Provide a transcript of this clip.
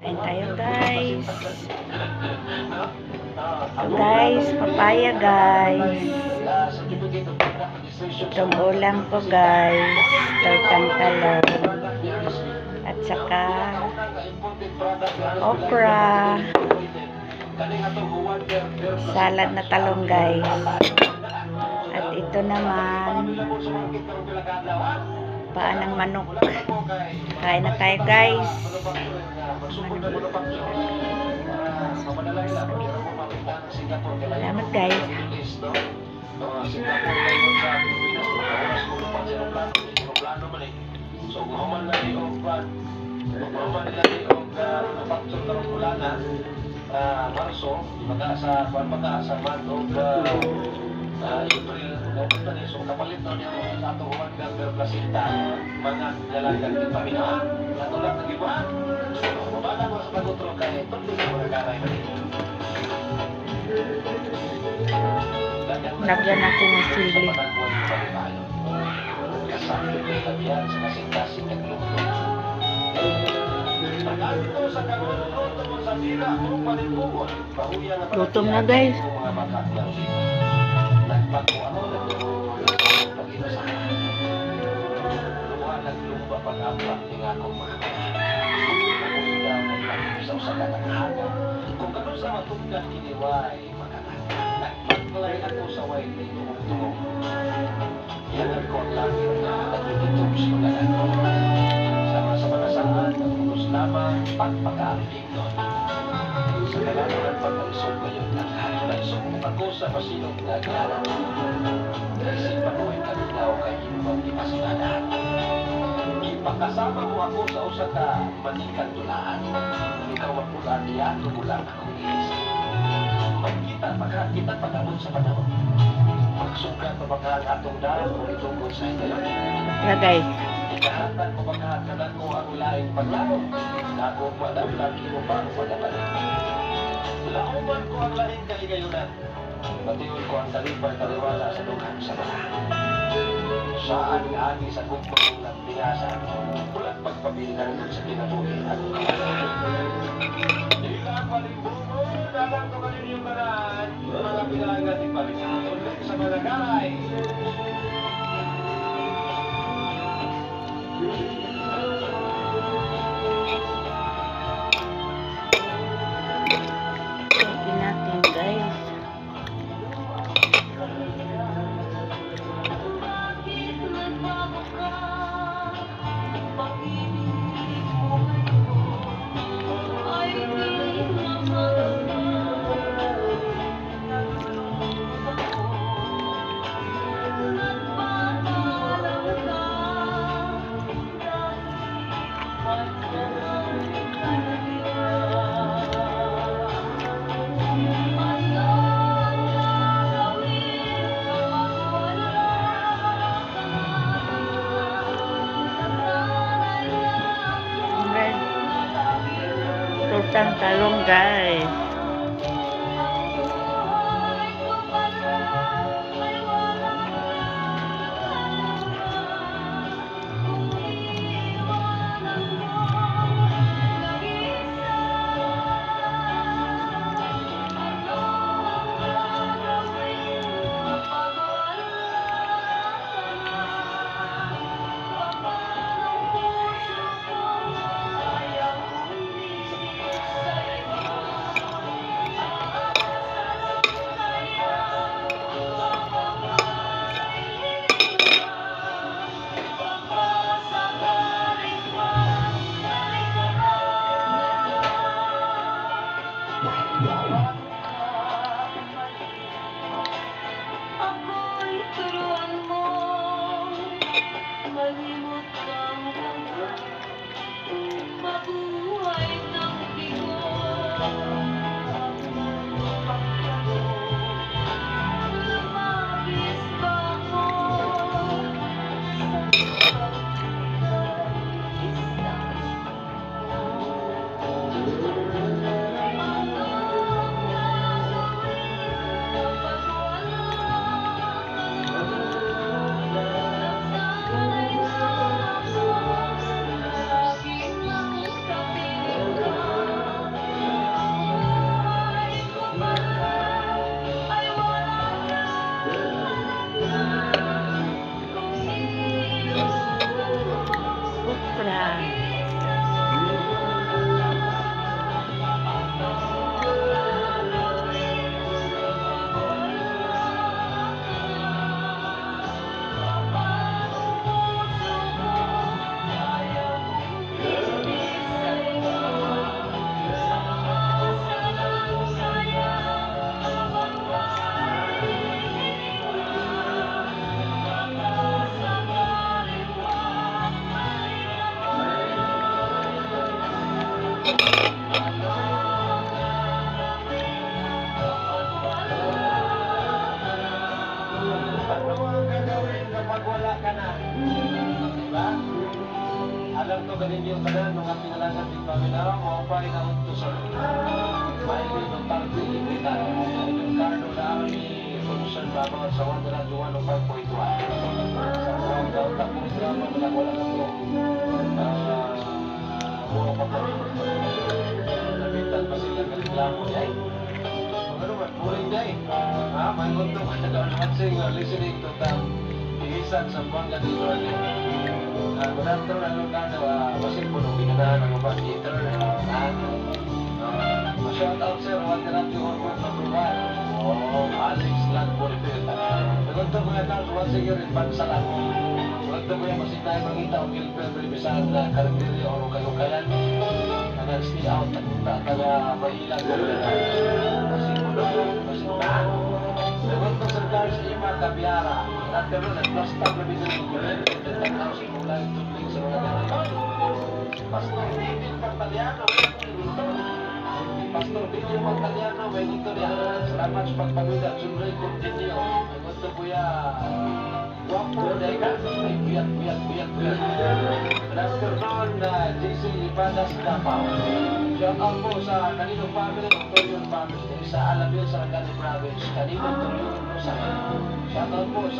Kain tayo guys. Ito guys, papaya guys. Itong ulam ko guys. Tortang talong. At saka okra. Salad na talong guys. At ito naman paa ng manok. Kain na tayo guys. Salamat guys. Marso, pagkaasa man o April, so kapalit na niya sa ato huwag ng plasita, mga dalagang di paminaan, natulad ng iba. So, mabala mo sa pagutro kayo, ito din ang mga karay na ito. Lagyan natin ng sili. Kasama yung kailabihan sa kasing-kasing naglungkot. Pagkanto sa karoon tungkol sa sila, kung malimbuon, bahuyang na Gutom na guys. mga makaklang sila. Nagbago ako ng pag-inusahan. Luwanag lumba pag-aplak ng akong mga pag-inusahan ng pag-inusaw sa katanghaga. Kung gano'n sa matunggan kiniway, nagpaglay ako sa way na inuong-tungong. Yan ang ko ang langit na nagtututog sa mga nagong. Sama-sama na saan, nagpulos lamang, pagpag-aambing doon. Sa kailangan pag-alisog ngayon, nag-alisog ako sa masinong naglalang. Naisipan ko ay kalinaw kay inuwang ipasinadaan. Ipakasama mo ako sa usa ka manikang tulaan. Ikaw ang pulaan niya, tumulang akong iisip. Magkita pag-amon sa panahon. Magsugat pa baka ang atong dahil kung itungkol sa inyo. Lagay. Ikahatan mo baka kanan ko ang laing paglaon. Akong madamlagi mo pa ang pagkakalit. Lauman ko ang lahing kaligayunan. Matiyon ko ang talipay-taliwala sa lughang sa mga. Saan nga ani sa kumpong ng pingasan, walang pagpabilinan sa kinabuhi at kawalan. Ilang malimbungon, dalang ko kanin yung maraan, mga pilangan di palingatulog sa mga garay. Kain natin guys. Tortang talong guys. Ano ang gagawin kapag wala ka na? Diba? Alam to ganin yung tanan nung ang pinalangan din kami na mo pa inaon to sir. Mailin ng tarbi kita. Yung karno na kami solution ba mga sa 1 duwan ng 5.1. Sa mga daw tapos drama na wala na to. Mo pa pa. Nabitan pa sila kaliklamo niya. Ano ba? Muling day. May gusto ko na daw naman siya listening to them. Iisan sa buwan ka dito. Good afternoon, masing po nung pinanahan ng mga theater. Shout out sir, what the natin yung orkot na provide. Alex Land Bonifeta. Nagunto ko nga tao, once a year in Bansalan. Nagunto ko yung masing tayo mangita o Gilbert Ribisan na karakterya o kalukayan. Nag-stay out at taga mahilang ko na. Masing po nung, masing na. Nagunto sir Carlos Ima Cabiara. Pero nag-plastar na bito ng gulen. Nag-tag-house yung mula yung tubig sa mga ganyan. Pastor David Pantaliano. Pastor David Pantaliano. May dito niya. Salamat sa pagpagwida. Sunray continue. Nagunto po ya. Wapo dahil ka. May biyat. Good afternoon, JC Ibadas Davao. Shout out po sa kaninong family, Torion family. Sa Alamil, sa Rangani Province. Kaninong Torion po sa shout out po sa